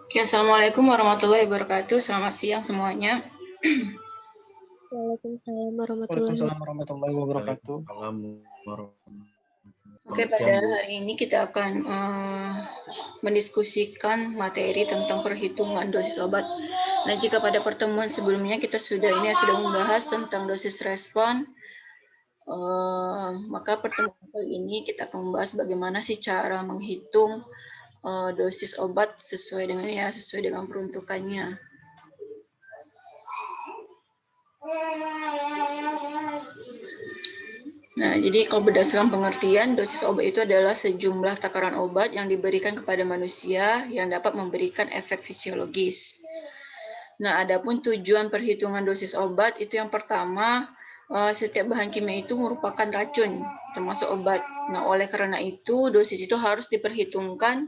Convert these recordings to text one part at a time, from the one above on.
Oke, Assalamualaikum warahmatullahi wabarakatuh. Selamat siang semuanya. Waalaikumsalam warahmatullahi Waalaikumsalam wabarakatuh. warahmatullahi wabarakatuh. Oke, pada hari ini kita akan mendiskusikan materi tentang perhitungan dosis obat. Nah, jika pada pertemuan sebelumnya kita sudah membahas tentang dosis respon, maka pertemuan kali ini kita akan membahas bagaimana sih cara menghitung dosis obat sesuai dengan peruntukannya. Nah, jadi kalau berdasarkan pengertian, dosis obat itu adalah sejumlah takaran obat yang diberikan kepada manusia yang dapat memberikan efek fisiologis. Nah, adapun tujuan perhitungan dosis obat itu yang pertama, setiap bahan kimia itu merupakan racun, termasuk obat. Nah, oleh karena itu, dosis itu harus diperhitungkan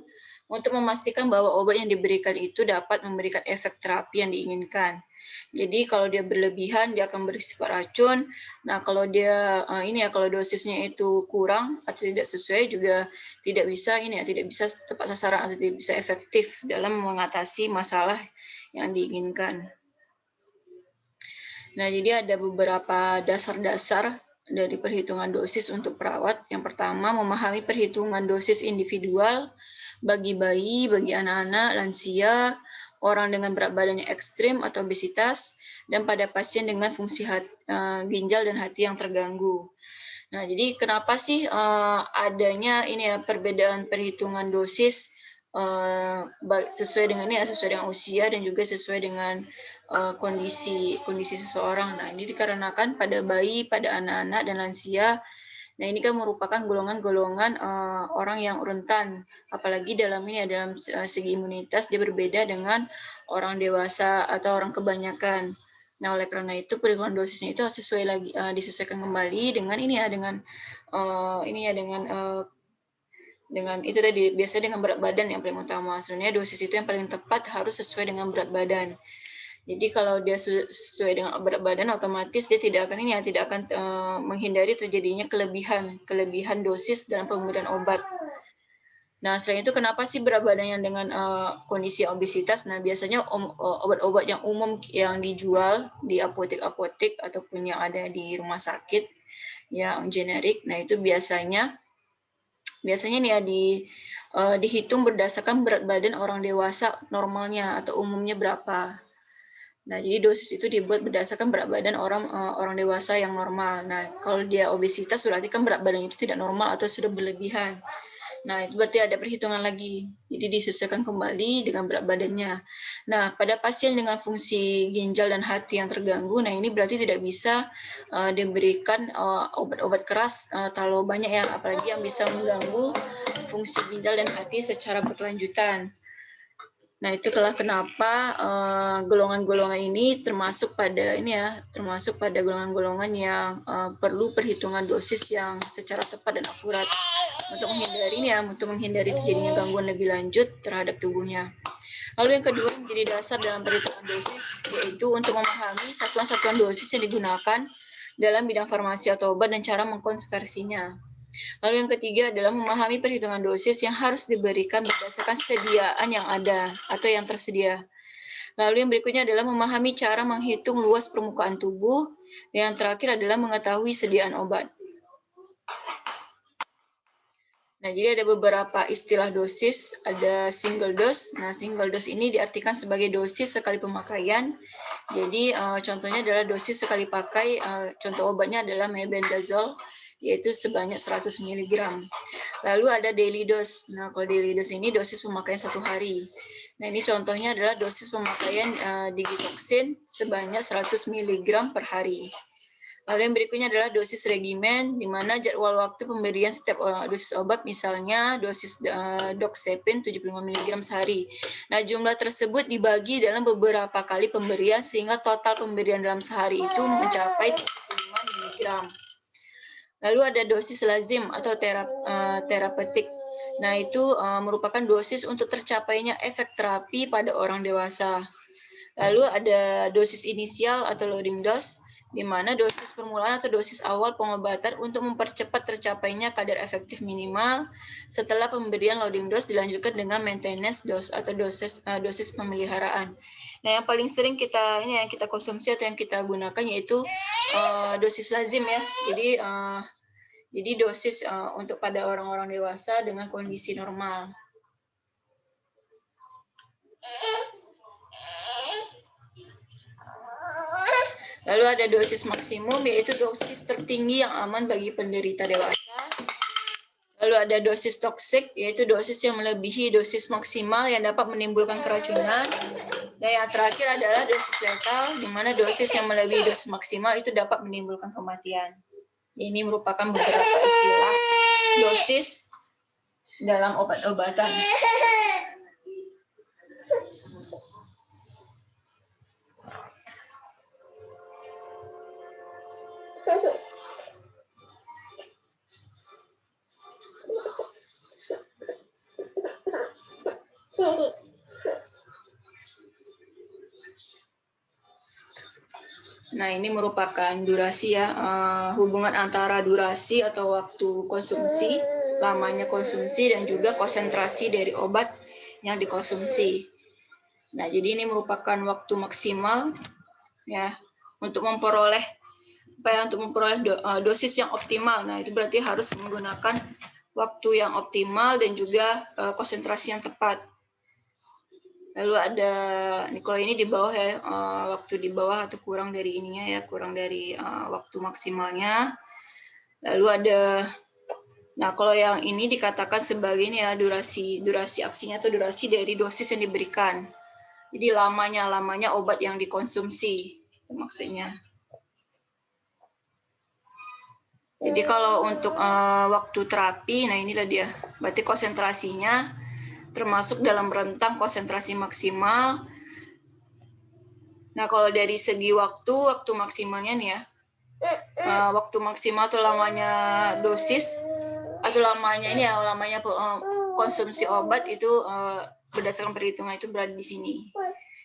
untuk memastikan bahwa obat yang diberikan itu dapat memberikan efek terapi yang diinginkan. Jadi kalau dia berlebihan dia akan bersifat racun. Nah, kalau dia kalau dosisnya itu kurang atau tidak sesuai juga tidak bisa tepat sasaran atau tidak bisa efektif dalam mengatasi masalah yang diinginkan. Nah, jadi ada beberapa dasar-dasar dari perhitungan dosis untuk perawat. Yang pertama, memahami perhitungan dosis individual bagi bayi, bagi anak-anak, lansia, orang dengan berat badannya ekstrim atau obesitas, dan pada pasien dengan fungsi ginjal dan hati yang terganggu. Nah, jadi kenapa sih adanya perbedaan perhitungan dosis sesuai dengan usia dan juga sesuai dengan kondisi seseorang. Nah, ini dikarenakan pada bayi, pada anak-anak dan lansia. Nah, ini kan merupakan golongan-golongan orang yang rentan, apalagi dalam segi imunitas dia berbeda dengan orang dewasa atau orang kebanyakan. Nah, oleh karena itu perhitungan dosisnya itu harus disesuaikan kembali dengan dengan itu tadi, biasanya dengan berat badan yang paling utama. Sebenarnya dosis itu yang paling tepat harus sesuai dengan berat badan. Jadi kalau dia sesuai dengan berat badan, otomatis dia tidak akan menghindari terjadinya kelebihan dosis dalam pemberian obat. Nah, selain itu kenapa sih berat badan yang dengan kondisi obesitas? Nah, biasanya obat-obat yang umum yang dijual di apotek-apotek ataupun yang ada di rumah sakit yang generik, nah itu biasanya dihitung berdasarkan berat badan orang dewasa normalnya atau umumnya berapa. Nah, jadi dosis itu dibuat berdasarkan berat badan orang dewasa yang normal. Nah, kalau dia obesitas berarti kan berat badannya itu tidak normal atau sudah berlebihan. Nah, itu berarti ada perhitungan lagi. Jadi disesuaikan kembali dengan berat badannya. Nah, pada pasien dengan fungsi ginjal dan hati yang terganggu, nah ini berarti tidak bisa diberikan obat-obat keras terlalu banyak ya, apalagi yang bisa mengganggu fungsi ginjal dan hati secara berkelanjutan. Nah, itulah kenapa golongan-golongan ini termasuk pada golongan-golongan yang perlu perhitungan dosis yang secara tepat dan akurat untuk menghindari terjadinya gangguan lebih lanjut terhadap tubuhnya. Lalu yang kedua menjadi dasar dalam perhitungan dosis yaitu untuk memahami satuan-satuan dosis yang digunakan dalam bidang farmasi atau obat dan cara mengkonversinya. Lalu yang ketiga adalah memahami perhitungan dosis yang harus diberikan berdasarkan sediaan yang ada atau yang tersedia. Lalu yang berikutnya adalah memahami cara menghitung luas permukaan tubuh. Dan yang terakhir adalah mengetahui sediaan obat. Nah, jadi ada beberapa istilah dosis, ada single dose. Nah, single dose ini diartikan sebagai dosis sekali pemakaian. Jadi contohnya adalah dosis sekali pakai, contoh obatnya adalah mebendazole, yaitu sebanyak 100 mg. Lalu ada daily dose. Nah, kalau daily dose ini dosis pemakaian 1 hari. Nah, ini contohnya adalah dosis pemakaian digitoxin sebanyak 100 mg per hari. Lalu yang berikutnya adalah dosis regimen, di mana jadwal waktu pemberian setiap dosis obat, misalnya dosis doxepin 75 mg sehari. Nah, jumlah tersebut dibagi dalam beberapa kali pemberian, sehingga total pemberian dalam sehari itu mencapai 75 mg. Lalu ada dosis lazim atau terapeutik. Nah, itu merupakan dosis untuk tercapainya efek terapi pada orang dewasa. Lalu ada dosis inisial atau loading dose. di mana dosis permulaan atau dosis awal pengobatan untuk mempercepat tercapainya kadar efektif minimal setelah pemberian loading dose dilanjutkan dengan maintenance dose atau dosis pemeliharaan. Nah, yang paling sering yang kita konsumsi atau yang kita gunakan yaitu dosis lazim ya. Jadi dosis untuk pada orang-orang dewasa dengan kondisi normal. Lalu ada dosis maksimum, yaitu dosis tertinggi yang aman bagi penderita dewasa. Lalu ada dosis toksik, yaitu dosis yang melebihi dosis maksimal yang dapat menimbulkan keracunan. Dan yang terakhir adalah dosis letal, di mana dosis yang melebihi dosis maksimal itu dapat menimbulkan kematian. Ini merupakan beberapa istilah dosis dalam obat-obatan. Nah, ini merupakan durasi ya, hubungan antara durasi atau waktu konsumsi, lamanya konsumsi, dan juga konsentrasi dari obat yang dikonsumsi. Nah, jadi ini merupakan waktu maksimal ya untuk memperoleh dosis yang optimal. Nah, itu berarti harus menggunakan waktu yang optimal dan juga konsentrasi yang tepat. Lalu ada kalau ini di bawah ya, waktu di bawah atau kurang dari ininya ya, kurang dari waktu maksimalnya. Lalu ada, nah kalau yang ini dikatakan sebagai ini ya, durasi aksinya atau durasi dari dosis yang diberikan. Jadi lamanya obat yang dikonsumsi, itu maksudnya. Jadi kalau untuk waktu terapi, nah inilah dia, berarti konsentrasinya termasuk dalam rentang konsentrasi maksimal. Nah, kalau dari segi waktu maksimalnya nih ya, waktu maksimal atau lamanya dosis atau lamanya konsumsi obat itu berdasarkan perhitungan itu berada di sini.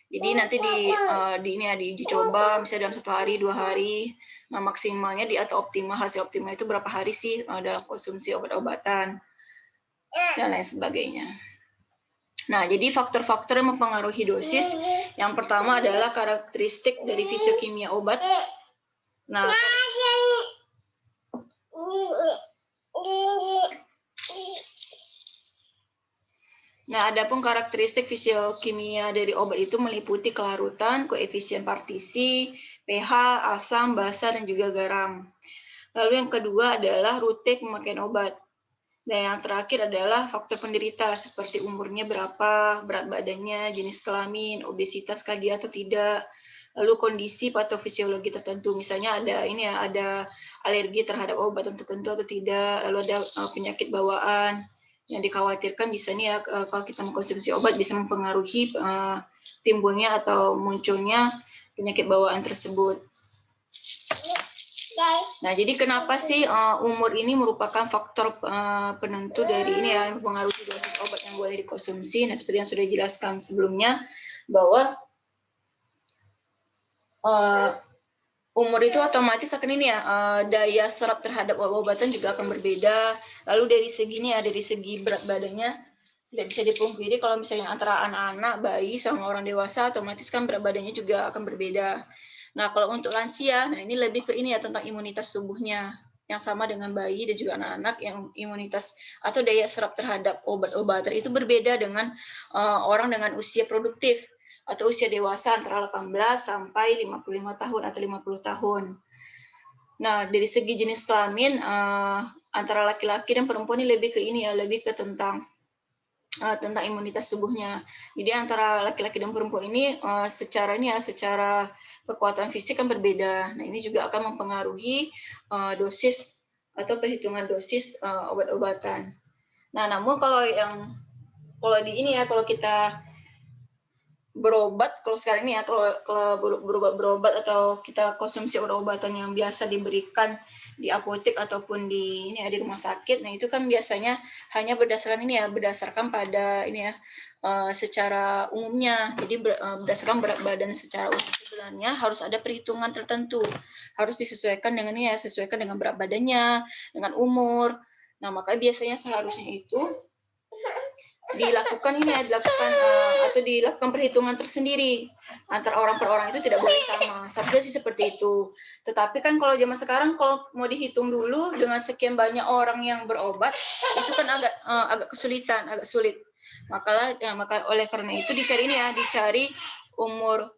Jadi nanti diuji coba misalnya dalam 1 hari, 2 hari. Nah, maksimalnya atau hasil optimal itu berapa hari sih dalam konsumsi obat-obatan dan lain sebagainya. Nah, jadi faktor-faktor yang mempengaruhi dosis, yang pertama adalah karakteristik dari fisiokimia obat. Nah, adapun karakteristik fisiokimia dari obat itu meliputi kelarutan, koefisien partisi, pH, asam, basa, dan juga garam. Lalu yang kedua adalah rute pemakaian obat. Dan yang terakhir adalah faktor penderita seperti umurnya berapa, berat badannya, jenis kelamin, obesitas kah dia atau tidak, lalu kondisi patofisiologi tertentu, misalnya ada alergi terhadap obat tertentu atau tidak, lalu ada penyakit bawaan yang dikhawatirkan bisa nih ya kalau kita mengkonsumsi obat bisa mempengaruhi timbulnya atau munculnya penyakit bawaan tersebut. Nah, jadi kenapa sih umur ini merupakan faktor penentu dari ini ya, mempengaruhi dosis obat yang boleh dikonsumsi. Nah, seperti yang sudah dijelaskan sebelumnya, bahwa umur itu otomatis akan ini ya, daya serap terhadap obat-obatan juga akan berbeda. Lalu dari segi berat badannya tidak bisa dipungkiri kalau misalnya antara anak-anak, bayi, sama orang dewasa, otomatis kan berat badannya juga akan berbeda. Nah, kalau untuk lansia, nah ini lebih ke ini ya, tentang imunitas tubuhnya yang sama dengan bayi dan juga anak-anak, yang imunitas atau daya serap terhadap obat-obatan itu berbeda dengan orang dengan usia produktif atau usia dewasa antara 18 sampai 55 tahun atau 50 tahun. Nah, dari segi jenis kelamin antara laki-laki dan perempuan ini lebih ke ini ya, lebih ke tentang imunitas tubuhnya. Jadi antara laki-laki dan perempuan ini secara kekuatan fisik kan berbeda. Nah, ini juga akan mempengaruhi dosis atau perhitungan dosis obat-obatan. Nah, namun kalau kita berobat, kalau sekarang ini ya, kalau berobat atau kita konsumsi obat-obatan yang biasa diberikan di apotek ataupun di ini ya, di rumah sakit. Nah, itu kan biasanya hanya berdasarkan ini ya, berdasarkan pada ini ya, secara umumnya. Jadi berdasarkan berat badan secara umum sebenarnya harus ada perhitungan tertentu. Harus disesuaikan dengan ini ya, sesuaikan dengan berat badannya, dengan umur. Nah, makanya biasanya seharusnya itu dilakukan ini ya, dilakukan perhitungan tersendiri antara orang per orang, itu tidak boleh sama. Seharusnya sih seperti itu. Tetapi kan kalau zaman sekarang kalau mau dihitung dulu dengan sekian banyak orang yang berobat, itu kan agak kesulitan, agak sulit. Maka oleh karena itu dicari ini ya, dicari umur.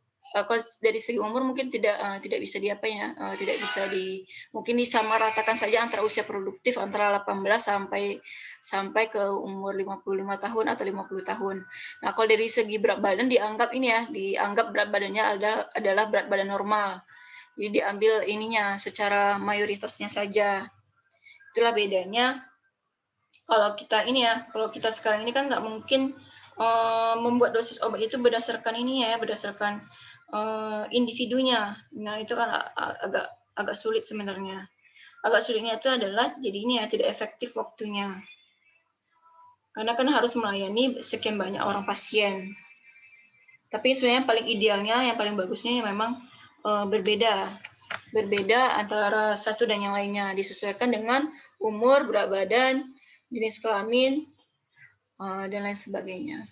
Dari segi umur mungkin tidak bisa tidak bisa mungkin disamaratakan saja antara usia produktif antara 18 sampai ke umur 55 tahun atau 50 tahun. Nah, kalau dari segi berat badan dianggap berat badannya adalah berat badan normal. Jadi diambil ininya secara mayoritasnya saja. Itulah bedanya. Kalau kita sekarang ini kan nggak mungkin membuat dosis obat itu berdasarkan berdasarkan individunya. Nah, itu kan agak sulit sebenarnya. Agak sulitnya itu adalah jadi tidak efektif waktunya. Karena kan harus melayani sekian banyak orang pasien. Tapi sebenarnya yang paling idealnya, yang paling bagusnya memang berbeda antara satu dan yang lainnya, disesuaikan dengan umur, berat badan, jenis kelamin, dan lain sebagainya.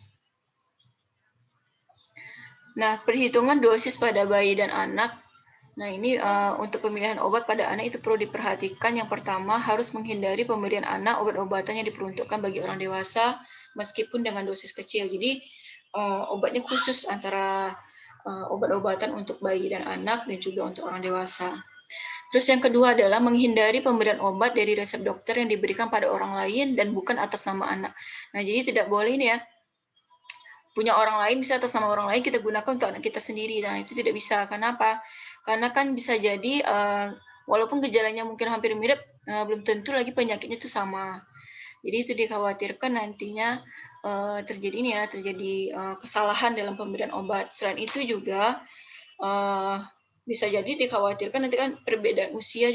Nah, perhitungan dosis pada bayi dan anak. Nah, ini untuk pemilihan obat pada anak itu perlu diperhatikan. Yang pertama, harus menghindari pemberian anak obat-obatan yang diperuntukkan bagi orang dewasa, meskipun dengan dosis kecil. Jadi, obatnya khusus antara obat-obatan untuk bayi dan anak, dan juga untuk orang dewasa. Terus yang kedua adalah menghindari pemberian obat dari resep dokter yang diberikan pada orang lain dan bukan atas nama anak. Nah, jadi tidak boleh ini ya, punya orang lain, bisa atas nama orang lain kita gunakan untuk anak kita sendiri. Nah, itu tidak bisa. Kenapa? Karena kan bisa jadi walaupun gejalanya mungkin hampir mirip, belum tentu lagi penyakitnya itu sama. Jadi itu dikhawatirkan nantinya terjadi kesalahan dalam pemberian obat. Selain itu juga bisa jadi dikhawatirkan nanti kan perbedaan usia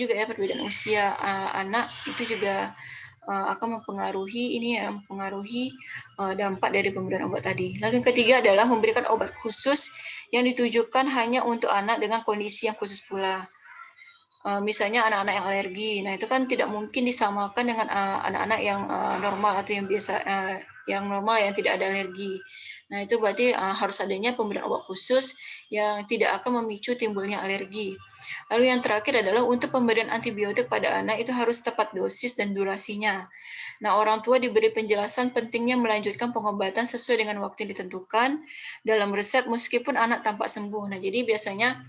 anak itu juga akan mempengaruhi dampak dari pemberian obat tadi. Lalu yang ketiga adalah memberikan obat khusus yang ditujukan hanya untuk anak dengan kondisi yang khusus pula. Misalnya anak-anak yang alergi. Nah, itu kan tidak mungkin disamakan dengan anak-anak yang normal atau yang biasa, yang normal yang tidak ada alergi. Nah, itu berarti harus adanya pemberian obat khusus yang tidak akan memicu timbulnya alergi. Lalu yang terakhir adalah untuk pemberian antibiotik pada anak itu harus tepat dosis dan durasinya. Nah, orang tua diberi penjelasan pentingnya melanjutkan pengobatan sesuai dengan waktu yang ditentukan dalam resep meskipun anak tampak sembuh. Nah, jadi biasanya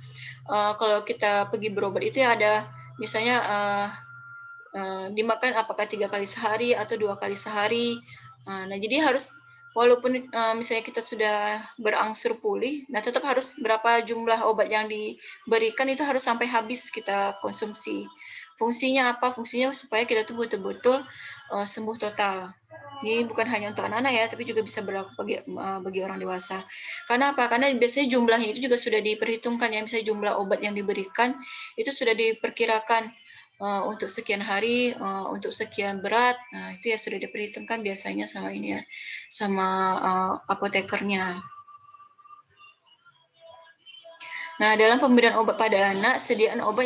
kalau kita pergi berobat itu ya ada misalnya dimakan apakah 3 kali sehari atau 2 kali sehari. Nah, jadi harus walaupun misalnya kita sudah berangsur pulih, nah tetap harus berapa jumlah obat yang diberikan itu harus sampai habis kita konsumsi. Fungsinya apa? Fungsinya supaya kita tuh betul-betul sembuh total. Jadi bukan hanya untuk anak-anak ya, tapi juga bisa berlaku bagi orang dewasa. Karena apa? Karena biasanya jumlahnya itu juga sudah diperhitungkan ya, misalnya jumlah obat yang diberikan itu sudah diperkirakan untuk sekian hari, untuk sekian berat. Nah, itu ya sudah diperhitungkan biasanya sama apotekernya. Nah, dalam pemberian obat pada anak, sediaan obat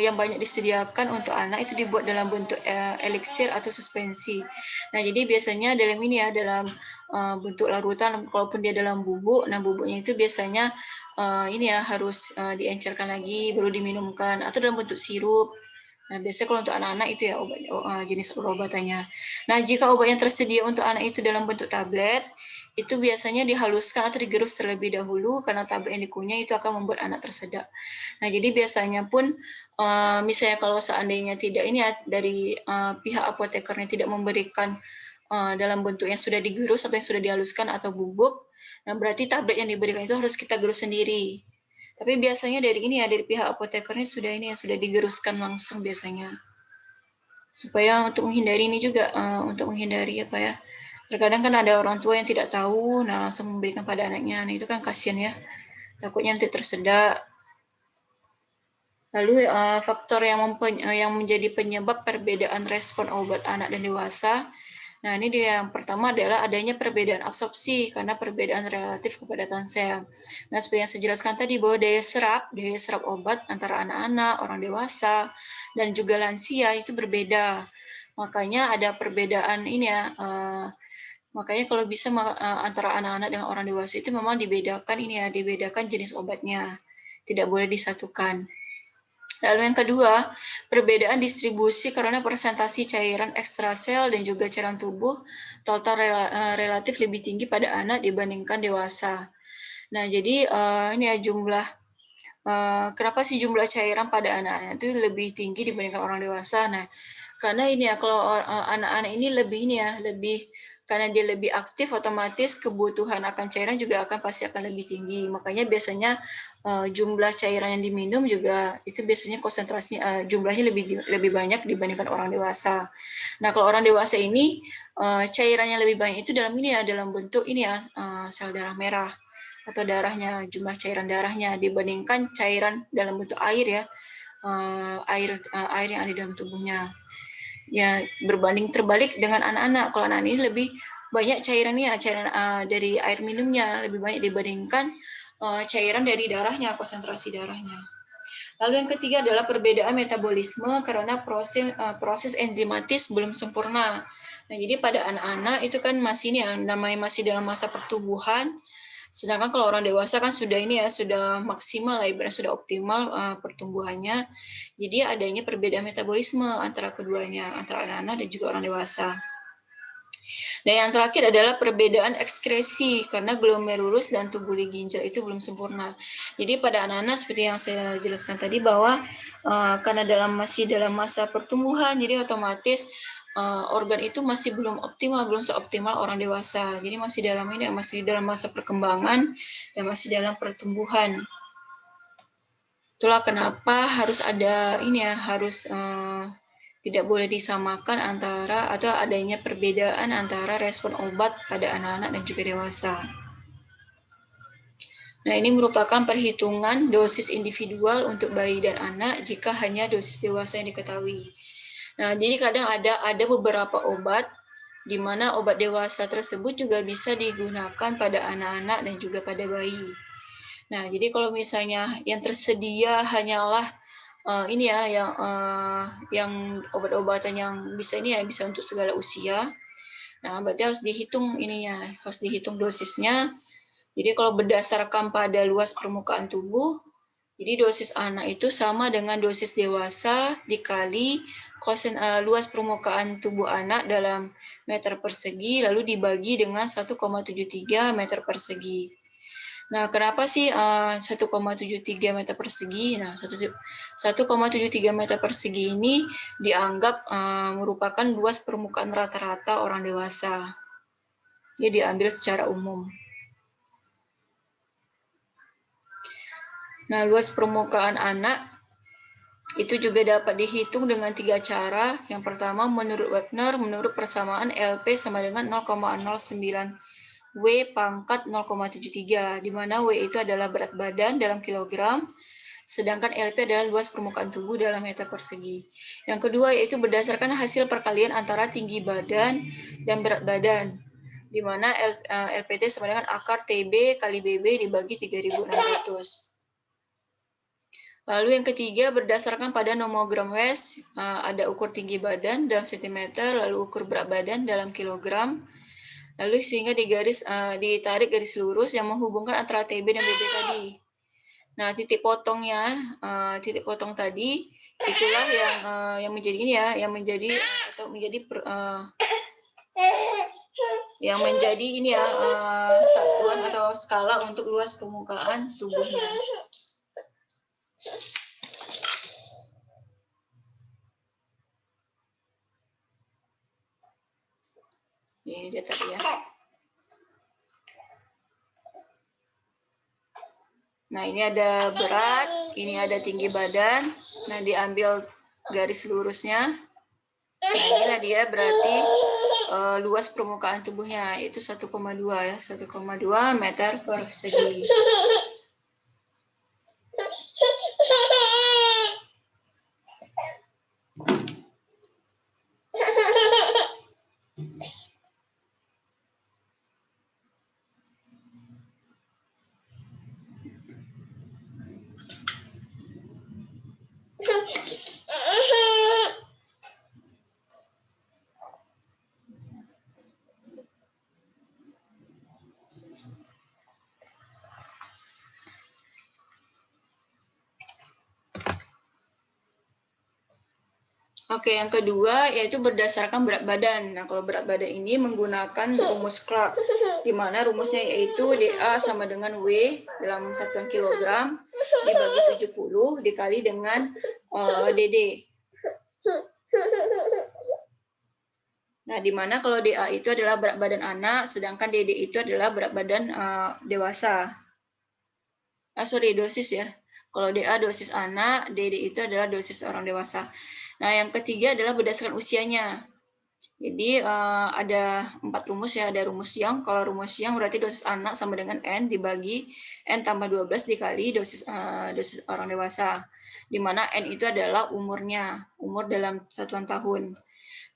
yang banyak disediakan untuk anak itu dibuat dalam bentuk eliksir atau suspensi. Nah, jadi biasanya dalam bentuk larutan, kalaupun dia dalam bubuk, nah bubuknya itu biasanya harus diencerkan lagi, baru diminumkan, atau dalam bentuk sirup. Nah, biasanya kalau untuk anak-anak itu ya jenis obat-obatannya. Nah, jika obat yang tersedia untuk anak itu dalam bentuk tablet, itu biasanya dihaluskan atau digerus terlebih dahulu karena tablet yang dikunyah itu akan membuat anak tersedak. Nah, jadi biasanya pun misalnya kalau seandainya tidak dari pihak apotekernya tidak memberikan dalam bentuk yang sudah digerus atau yang sudah dihaluskan atau bubuk, nah berarti tablet yang diberikan itu harus kita gerus sendiri. Tapi biasanya dari pihak apotekernya sudah digeruskan langsung biasanya. Supaya untuk menghindari ini juga untuk menghindari terkadang kan ada orang tua yang tidak tahu, nah langsung memberikan pada anaknya. Nah, itu kan kasihan ya. Takutnya nanti tersedak. Lalu faktor yang menjadi penyebab perbedaan respon obat anak dan dewasa. Nah, ini dia yang pertama adalah adanya perbedaan absorpsi karena perbedaan relatif kepadatan sel. Nah, seperti yang saya jelaskan tadi bahwa daya serap obat antara anak-anak, orang dewasa, dan juga lansia itu berbeda. Makanya ada perbedaan ini ya. Makanya kalau bisa antara anak-anak dengan orang dewasa itu memang dibedakan ini ya, dibedakan jenis obatnya. Tidak boleh disatukan. Lalu yang kedua, perbedaan distribusi karena presentasi cairan ekstrasel dan juga cairan tubuh total relatif lebih tinggi pada anak dibandingkan dewasa. Nah, jadi ini ya jumlah kenapa sih jumlah cairan pada anak-anak itu lebih tinggi dibandingkan orang dewasa? Nah, karena ini ya kalau anak-anak ini lebih karena dia lebih aktif, otomatis kebutuhan akan cairan juga pasti akan lebih tinggi. Makanya biasanya jumlah cairan yang diminum juga itu biasanya konsentrasinya jumlahnya lebih banyak dibandingkan orang dewasa. Nah, kalau orang dewasa ini cairan yang lebih banyak itu dalam bentuk sel darah merah atau darahnya, jumlah cairan darahnya dibandingkan cairan dalam bentuk air ya, air yang ada dalam tubuhnya. Ya, berbanding terbalik dengan anak-anak. Kalau anak ini lebih banyak cairan dari air minumnya lebih banyak dibandingkan cairan dari darahnya, konsentrasi darahnya. Lalu yang ketiga adalah perbedaan metabolisme karena proses enzimatis belum sempurna. Nah, jadi pada anak-anak itu kan namanya masih dalam masa pertumbuhan. Sedangkan kalau orang dewasa kan sudah maksimal lah, ibaratnya sudah optimal pertumbuhannya. Jadi adanya perbedaan metabolisme antara keduanya, antara anak-anak dan juga orang dewasa. Dan yang terakhir adalah perbedaan ekskresi karena glomerulus dan tubuli ginjal itu belum sempurna. Jadi pada anak-anak seperti yang saya jelaskan tadi bahwa karena masih dalam masa pertumbuhan, jadi otomatis organ itu masih belum seoptimal orang dewasa. Jadi masih dalam masa perkembangan dan masih dalam pertumbuhan. Itulah kenapa harus ada tidak boleh disamakan atau adanya perbedaan antara respon obat pada anak-anak dan juga dewasa. Nah, ini merupakan perhitungan dosis individual untuk bayi dan anak jika hanya dosis dewasa yang diketahui. Nah, jadi kadang ada beberapa obat di mana obat dewasa tersebut juga bisa digunakan pada anak-anak dan juga pada bayi. Nah, jadi kalau misalnya yang tersedia hanyalah yang obat-obatan yang bisa untuk segala usia. Nah, berarti harus dihitung dosisnya. Jadi kalau berdasarkan pada luas permukaan tubuh, jadi dosis anak itu sama dengan dosis dewasa dikali luas permukaan tubuh anak dalam meter persegi, lalu dibagi dengan 1,73 meter persegi. Nah, kenapa sih 1,73 meter persegi? Nah, 1,73 meter persegi ini dianggap merupakan luas permukaan rata-rata orang dewasa. Jadi diambil secara umum. Nah, luas permukaan anak itu juga dapat dihitung dengan 3 cara. Yang pertama, menurut Wagner, menurut persamaan LP sama dengan 0,09 W pangkat 0,73, di mana W itu adalah berat badan dalam kilogram, sedangkan LP adalah luas permukaan tubuh dalam meter persegi. Yang kedua yaitu berdasarkan hasil perkalian antara tinggi badan dan berat badan, di mana LPT sama dengan akar TB kali BB dibagi 3.600. Lalu yang ketiga berdasarkan pada nomogram West, ada ukur tinggi badan dalam sentimeter, lalu ukur berat badan dalam kilogram, lalu sehingga ditarik garis lurus yang menghubungkan antara TB dan BB tadi. Nah, titik potong tadi itulah yang menjadi satuan atau skala untuk luas permukaan tubuhnya. Ini dia tadi ya. Nah, ini ada berat, ini ada tinggi badan. Nah, diambil garis lurusnya. Nah, inilah dia berarti luas permukaan tubuhnya itu 1,2 ya, 1,2 meter persegi. Oke, yang kedua yaitu berdasarkan berat badan. Nah, kalau berat badan ini menggunakan rumus Clark, di mana rumusnya yaitu DA sama dengan W dalam satuan kilogram dibagi 70 dikali dengan DD. Nah, di mana kalau DA itu adalah berat badan anak, sedangkan DD itu adalah berat badan dewasa. Dosis ya. Kalau DA dosis anak, DD itu adalah dosis orang dewasa. Nah, yang ketiga adalah berdasarkan usianya. Jadi ada 4 rumus ya, ada rumus Young. Kalau rumus Young berarti dosis anak sama dengan N dibagi N tambah 12 dikali dosis orang dewasa. Di mana N itu adalah umurnya, umur dalam satuan tahun.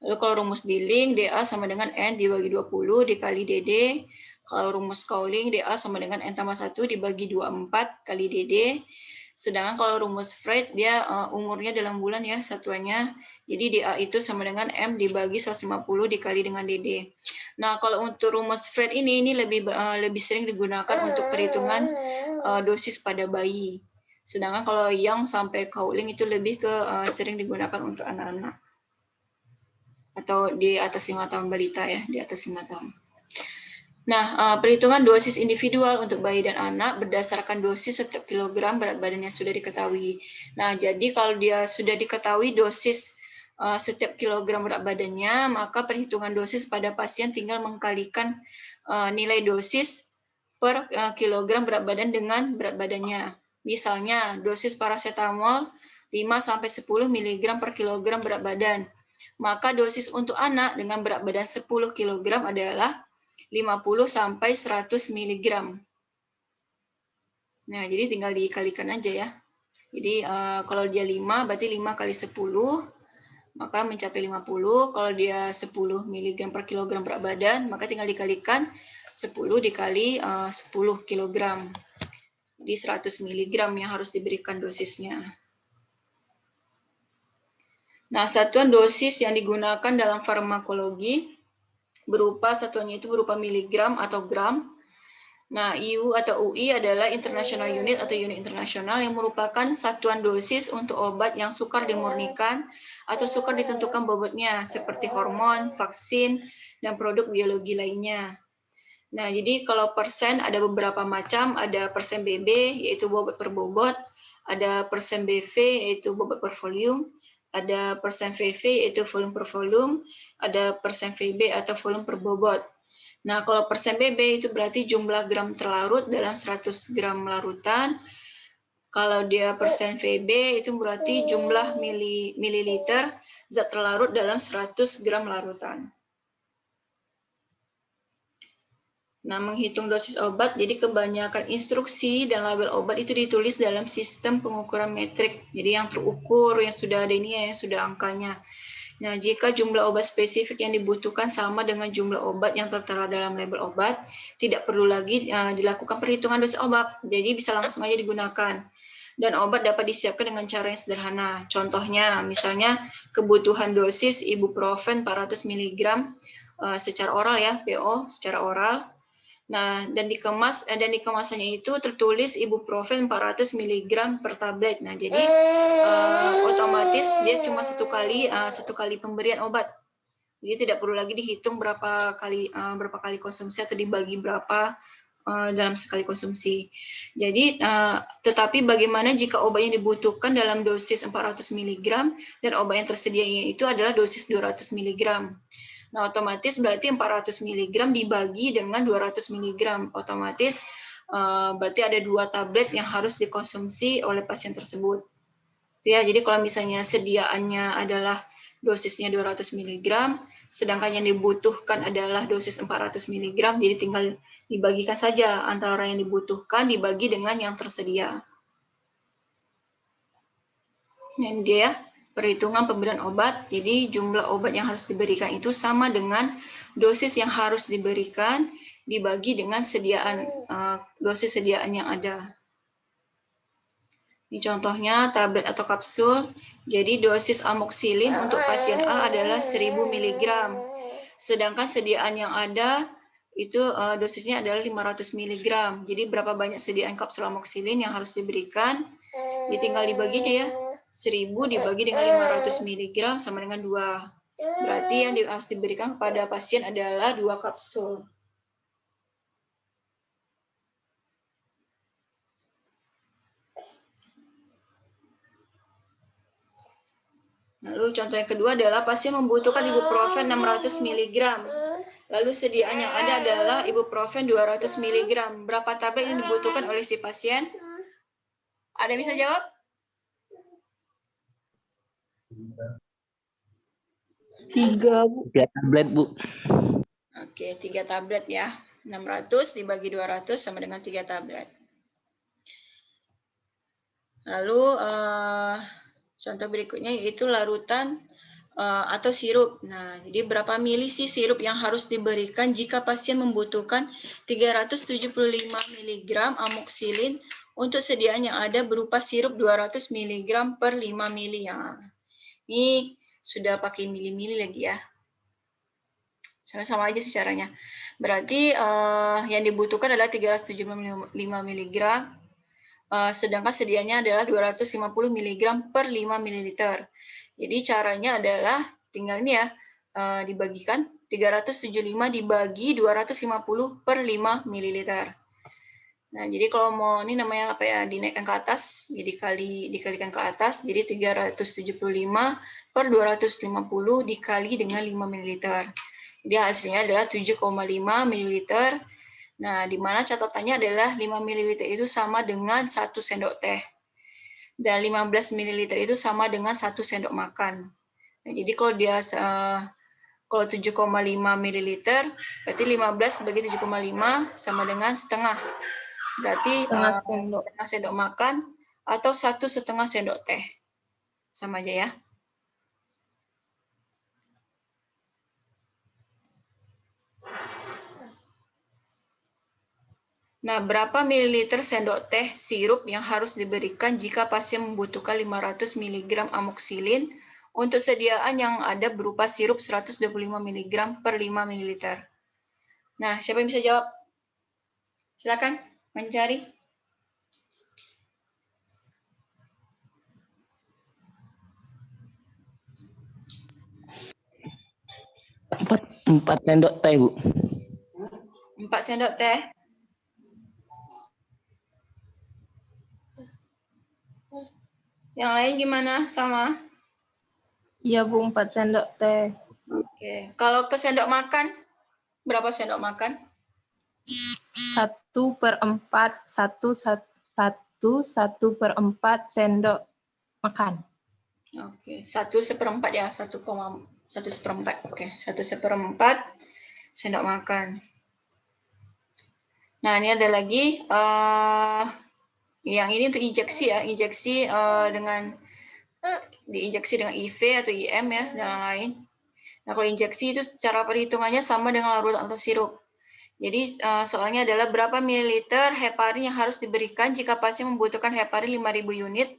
Lalu kalau rumus Dilling, DA sama dengan N dibagi 20 dikali DD. Kalau rumus Cowling, DA sama dengan N tambah 1 dibagi 24 kali DD. Sedangkan kalau rumus Freud, dia umurnya dalam bulan ya satuannya. Jadi DA itu sama dengan M dibagi 150 dikali dengan DD. Nah, kalau untuk rumus Freud ini lebih sering digunakan untuk perhitungan dosis pada bayi. Sedangkan kalau Young sampai Cowling itu lebih ke sering digunakan untuk anak-anak. Atau di atas 5 tahun balita ya, di atas 5 tahun. Nah, perhitungan dosis individual untuk bayi dan anak berdasarkan dosis setiap kilogram berat badan yang sudah diketahui. Nah, jadi kalau dia sudah diketahui dosis setiap kilogram berat badannya, maka perhitungan dosis pada pasien tinggal mengkalikan nilai dosis per kilogram berat badan dengan berat badannya. Misalnya, dosis paracetamol 5-10 mg per kilogram berat badan. Maka dosis untuk anak dengan berat badan 10 kg adalah 50-100 mg. Nah, jadi tinggal dikalikan aja ya. Jadi kalau dia 5, berarti 5 kali 10, maka mencapai 50. Kalau dia 10 mg per kilogram berat badan, maka tinggal dikalikan 10 dikali 10 kg. Jadi 100 mg yang harus diberikan dosisnya. Nah, satuan dosis yang digunakan dalam farmakologi berupa satuannya itu berupa miligram atau gram. Nah, IU atau UI adalah International Unit atau unit internasional yang merupakan satuan dosis untuk obat yang sukar dimurnikan atau sukar ditentukan bobotnya seperti hormon, vaksin, dan produk biologi lainnya. Nah, jadi kalau persen ada beberapa macam, ada persen BB yaitu bobot per bobot, ada persen BV yaitu bobot per volume, ada persen VV yaitu volume per volume, ada persen VB atau volume per bobot. Nah, kalau persen BB itu berarti jumlah gram terlarut dalam 100 gram larutan. Kalau dia persen VB itu berarti jumlah mililiter zat terlarut dalam 100 gram larutan. Nah, menghitung dosis obat, jadi kebanyakan instruksi dan label obat itu ditulis dalam sistem pengukuran metrik. Jadi yang terukur, yang sudah ada ini ya, yang sudah angkanya. Nah, jika jumlah obat spesifik yang dibutuhkan sama dengan jumlah obat yang tertera dalam label obat, tidak perlu lagi dilakukan perhitungan dosis obat. Jadi bisa langsung aja digunakan. Dan obat dapat disiapkan dengan cara yang sederhana. Contohnya, misalnya kebutuhan dosis ibuprofen 400 mg secara oral ya, PO secara oral. Nah, dan di kemasannya itu tertulis ibuprofen 400 mg per tablet. Nah, jadi otomatis dia cuma satu kali pemberian obat. Jadi tidak perlu lagi dihitung berapa kali konsumsi atau dibagi berapa dalam sekali konsumsi. Jadi, tetapi bagaimana jika obat yang dibutuhkan dalam dosis 400 mg dan obat yang tersedianya itu adalah dosis 200 mg. Nah, otomatis berarti 400 mg dibagi dengan 200 mg. Otomatis berarti ada 2 tablet yang harus dikonsumsi oleh pasien tersebut. Ya, jadi kalau misalnya sediaannya adalah dosisnya 200 mg, sedangkan yang dibutuhkan adalah dosis 400 mg, jadi tinggal dibagikan saja antara yang dibutuhkan dibagi dengan yang tersedia. Ini dia perhitungan pemberian obat, jadi jumlah obat yang harus diberikan itu sama dengan dosis yang harus diberikan dibagi dengan dosis sediaan yang ada. Ini contohnya tablet atau kapsul, jadi dosis amoksilin untuk pasien A adalah 1000 mg, sedangkan sediaan yang ada itu dosisnya adalah 500 mg. Jadi berapa banyak sediaan kapsul amoksilin yang harus diberikan, tinggal dibagi aja ya. 1000 dibagi dengan 500 mg sama dengan 2. Berarti yang harus diberikan kepada pasien adalah 2 kapsul. Lalu contoh yang kedua adalah pasien membutuhkan ibuprofen 600 mg. Lalu sediaan yang ada adalah ibuprofen 200 mg. Berapa tablet yang dibutuhkan oleh si pasien? Ada yang bisa jawab? 3, Bu. 3 tablet, Bu. Oke, 3 tablet ya. 600 dibagi 200 sama dengan 3 tablet. Lalu contoh berikutnya yaitu larutan atau sirup. Nah, jadi berapa mili sih sirup yang harus diberikan jika pasien membutuhkan 375 mg amoksilin untuk sediaan yang ada berupa sirup 200 mg per 5 mili. Ya. Ini sudah pakai mili-mili lagi ya. Sama-sama aja sih caranya. Berarti yang dibutuhkan adalah 375 mg, sedangkan sedianya adalah 250 mg per 5 ml. Jadi caranya adalah tinggal ini ya, dibagikan 375 dibagi 250 per 5 ml. Nah, jadi kalau mau ini namanya apa ya, dinaikkan ke atas, jadi dikalikan ke atas, jadi 375 per 250 dikali dengan 5 ml. Jadi hasilnya adalah 7,5 ml. Nah, di mana catatannya adalah 5 ml itu sama dengan 1 sendok teh. Dan 15 ml itu sama dengan 1 sendok makan. Nah, jadi kalau dia kalau 7,5 ml, berarti 15 bagi 7,5 sama dengan setengah. Berarti setengah sendok makan atau 1,5 sendok teh. Sama aja ya. Nah, berapa mililiter sendok teh sirup yang harus diberikan jika pasien membutuhkan 500 mg amoksilin untuk sediaan yang ada berupa sirup 125 mg per 5 ml? Nah, siapa yang bisa jawab? Silakan mencari. Empat sendok teh, Bu. 4 sendok teh. Yang lain gimana? Sama? Iya, Bu, 4 sendok teh. Oke. Kalau ke sendok makan, berapa sendok makan? 1/4, 1/4 sendok makan. Oke, 1/4 ya, 1/4. Oke, 1/4 sendok makan. Nah, ini ada lagi yang ini untuk injeksi ya, injeksi dengan diinjeksi dengan IV atau IM ya, dan lain. Nah, kalau injeksi itu cara perhitungannya sama dengan larutan atau sirup. Jadi soalnya adalah berapa mililiter heparin yang harus diberikan jika pasien membutuhkan heparin 5.000 unit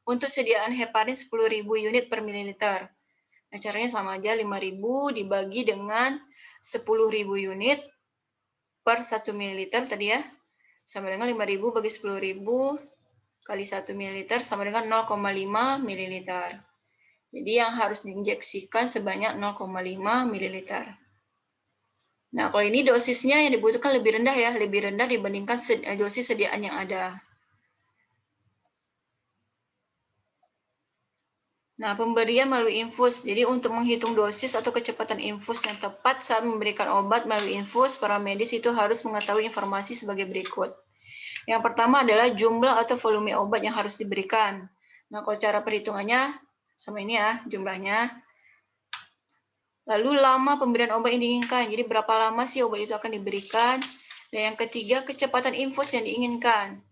untuk sediaan heparin 10.000 unit per mililiter. Nah, caranya sama aja, 5.000 dibagi dengan 10.000 unit per 1 mililiter tadi ya, sama dengan 5.000 bagi 10.000 kali 1 mililiter sama dengan 0,5 mililiter. Jadi yang harus diinjeksikan sebanyak 0,5 mililiter. Nah, kalau ini dosisnya yang dibutuhkan lebih rendah ya, lebih rendah dibandingkan dosis sediaan yang ada. Nah, pemberian melalui infus. Jadi untuk menghitung dosis atau kecepatan infus yang tepat saat memberikan obat melalui infus, para medis itu harus mengetahui informasi sebagai berikut. Yang pertama adalah jumlah atau volume obat yang harus diberikan. Nah, kalau cara perhitungannya sama ini ya, jumlahnya. Lalu lama pemberian obat yang diinginkan. Jadi berapa lama sih obat itu akan diberikan. Dan yang ketiga, kecepatan infus yang diinginkan.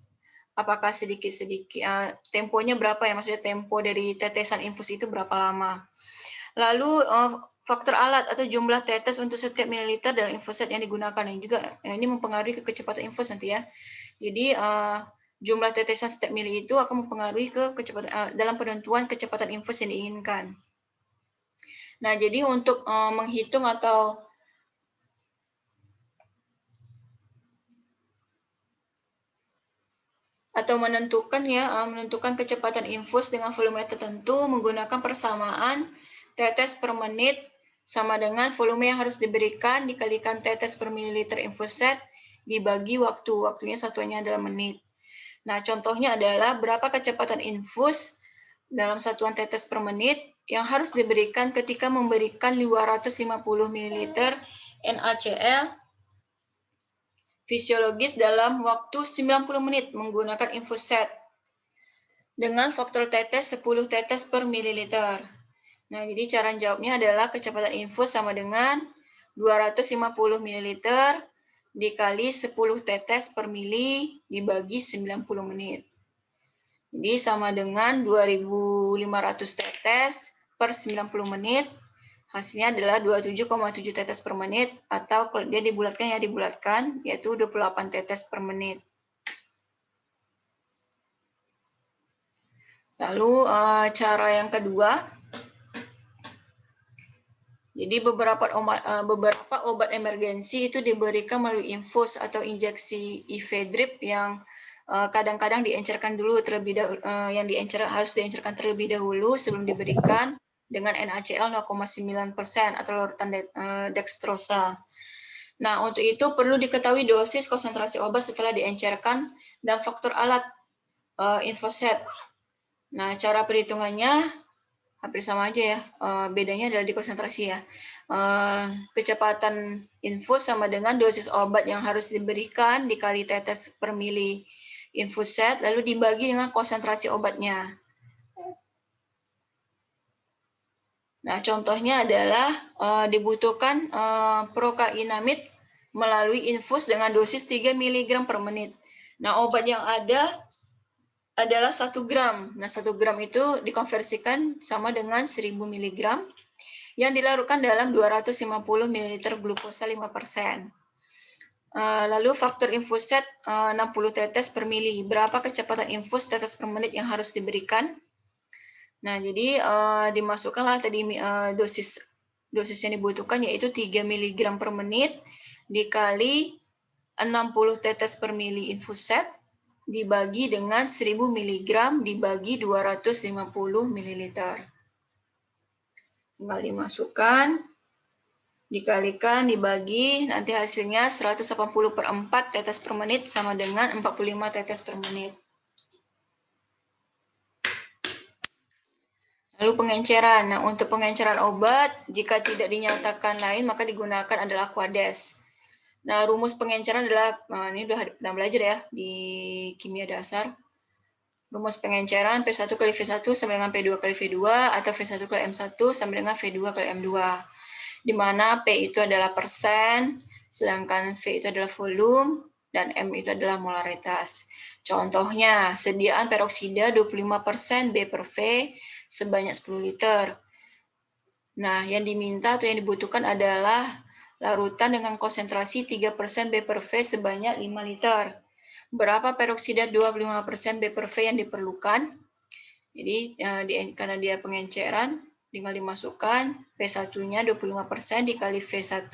Apakah sedikit-sedikit, temponya berapa ya, maksudnya tempo dari tetesan infus itu berapa lama. Lalu faktor alat atau jumlah tetes untuk setiap mililiter dalam infuset yang digunakan. Yang juga ini mempengaruhi ke kecepatan infus nanti ya. Jadi jumlah tetesan setiap mili itu akan mempengaruhi ke kecepatan dalam penentuan kecepatan infus yang diinginkan. Nah, jadi untuk menghitung atau atau menentukan kecepatan infus dengan volume tertentu menggunakan persamaan tetes per menit sama dengan volume yang harus diberikan dikalikan tetes per mililiter infus set dibagi waktunya satuannya adalah menit. Nah, contohnya adalah berapa kecepatan infus dalam satuan tetes per menit yang harus diberikan ketika memberikan 250 ml NaCl fisiologis dalam waktu 90 menit menggunakan infus set dengan faktor tetes 10 tetes per mililiter. Nah, jadi cara jawabnya adalah kecepatan infus sama dengan 250 ml dikali 10 tetes per mili dibagi 90 menit. Jadi sama dengan 2.500 tetes per 90 menit. Hasilnya adalah 27,7 tetes per menit, atau kalau dia dibulatkan, yaitu 28 tetes per menit. Lalu cara yang kedua, jadi beberapa obat emergensi itu diberikan melalui infus atau injeksi IV drip yang kadang-kadang diencerkan dulu harus diencerkan terlebih dahulu sebelum diberikan dengan NaCl 0,9% atau larutan dextrosa. Nah, untuk itu perlu diketahui dosis konsentrasi obat setelah diencerkan dan faktor alat infoset. Nah, cara perhitungannya hampir sama aja ya, bedanya adalah di konsentrasi ya. Kecepatan infus sama dengan dosis obat yang harus diberikan dikali tetes per mili infus set, lalu dibagi dengan konsentrasi obatnya. Nah, contohnya adalah dibutuhkan prokainamid melalui infus dengan dosis 3 mg per menit. Nah, obat yang ada adalah 1 gram. Nah, 1 gram itu dikonversikan sama dengan 1000 mg yang dilarutkan dalam 250 ml glukosa 5%. Lalu faktor infus set 60 tetes per mili. Berapa kecepatan infus tetes per menit yang harus diberikan? Nah, jadi dimasukkanlah tadi dosis yang dibutuhkan yaitu 3 mg per menit dikali 60 tetes per mili infus set dibagi dengan 1000 mg dibagi 250 ml. Tinggal dimasukkan, dikalikan, dibagi, nanti hasilnya 180/4 tetes per menit sama dengan 45 tetes per menit. Lalu pengenceran. Nah, untuk pengenceran obat, jika tidak dinyatakan lain, maka digunakan adalah Aquades. Nah, rumus pengenceran adalah, ini sudah pernah belajar ya di kimia dasar. Rumus pengenceran P1 kali V1 sama dengan P2 kali V2, atau V1 kali M1 sama dengan V2 kali M2. Di mana P itu adalah persen, sedangkan V itu adalah volume, dan M itu adalah molaritas. Contohnya, sediaan peroksida 25% B per V sebanyak 10 liter. Nah, yang diminta atau yang dibutuhkan adalah larutan dengan konsentrasi 3% B per V sebanyak 5 liter. Berapa peroksida 25% B per V yang diperlukan? Jadi, karena dia pengenceran, tinggal dimasukkan P1-nya 25% dikali V1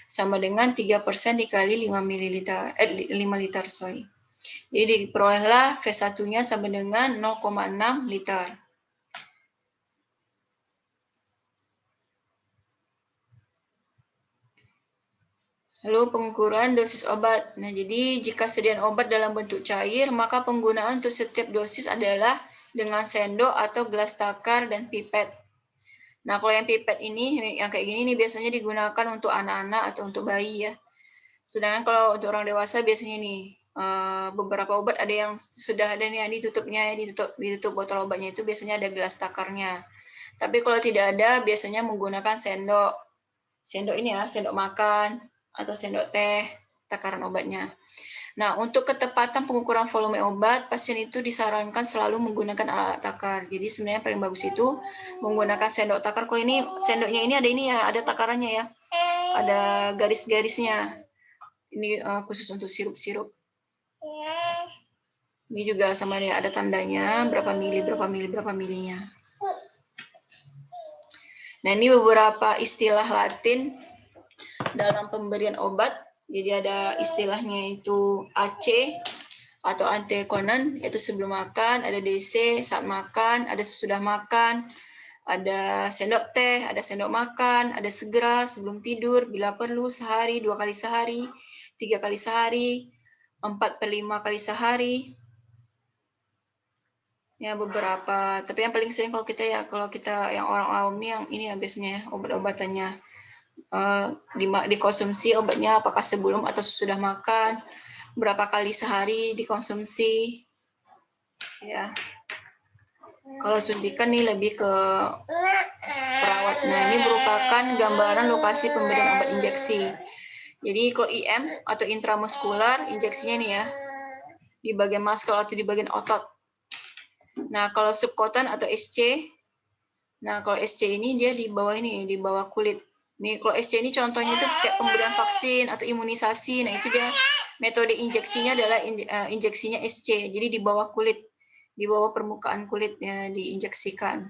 sama dengan 3% dikali 5 liter. Jadi diperolehlah V1-nya sama dengan 0,6 liter. Lalu pengukuran dosis obat. Nah, jadi jika sediaan obat dalam bentuk cair, maka penggunaan untuk setiap dosis adalah dengan sendok atau gelas takar dan pipet. Nah, kalau yang pipet ini, yang kayak gini nih biasanya digunakan untuk anak-anak atau untuk bayi ya. Sedangkan kalau untuk orang dewasa biasanya nih, beberapa obat ada yang sudah ada nih ditutupnya, ditutup botol obatnya itu biasanya ada gelas takarnya. Tapi kalau tidak ada, biasanya menggunakan sendok. Sendok ini ya, sendok makan atau sendok teh, takaran obatnya. Nah, untuk ketepatan pengukuran volume obat, pasien itu disarankan selalu menggunakan alat takar. Jadi sebenarnya paling bagus itu menggunakan sendok takar. Kalau ini sendoknya ini ada takarannya ya, ada garis-garisnya. Ini khusus untuk sirup-sirup. Ini juga sama ya, ada tandanya berapa milinya. Nah, ini beberapa istilah Latin dalam pemberian obat. Jadi ada istilahnya itu AC atau antekonan, yaitu sebelum makan, ada DC saat makan, ada sesudah makan, ada sendok teh, ada sendok makan, ada segera sebelum tidur, bila perlu sehari, 2 kali sehari, 3 kali sehari, 4/5 kali sehari. Ya beberapa, tapi yang paling sering kalau kita yang orang awam nih yang ini ya biasanya ya, obat-obatannya dikonsumsi obatnya apakah sebelum atau sesudah makan, berapa kali sehari dikonsumsi. Ya. Kalau suntikan nih lebih ke perawat. Nah, ini merupakan gambaran lokasi pemberian obat injeksi. Jadi kalau IM atau intramuskular, injeksinya nih ya, di bagian muscle atau di bagian otot. Nah, kalau subkutan atau SC, nah kalau SC ini dia di bawah ini, di bawah kulit. Nih, kalau SC ini contohnya itu kayak pemberian vaksin atau imunisasi. Nah, itu dia metode injeksinya adalah injeksinya SC. Jadi di bawah kulit, di bawah permukaan kulit ya, diinjeksikan.